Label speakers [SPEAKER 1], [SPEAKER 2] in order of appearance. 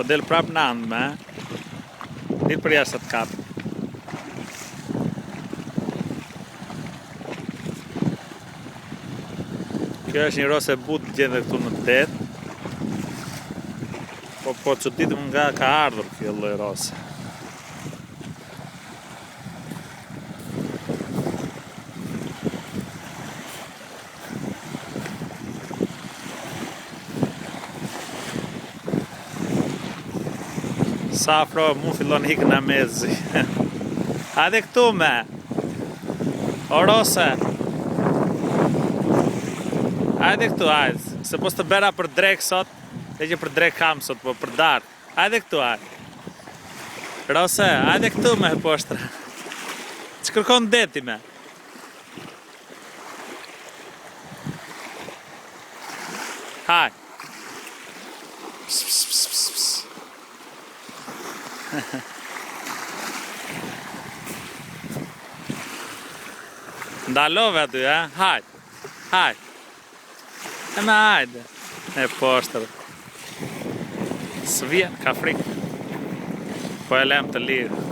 [SPEAKER 1] Po del prap në andë, Dil për jashtë të kapë. Kjo është një rose butë gjende këtu në det. Po që ditëm nga ka ardhur kjo lloj rose. Sa afro mu fillon hikë në mezi. Hajde këtu me. O rose. Hajde këtu, hajde. Se pos të bera për drek sot. E që për drek kam sot, po për darë. Hajde këtu, hajde. Rose, hajde këtu me poshtra. Që kërkon deti me. Hajde. Pss, pss, pss, pss, pss. Ndalove aty, hajde. Hajde. E me hajde. E poshtra. Së vjen, ka frikë. Po e lem të lirë.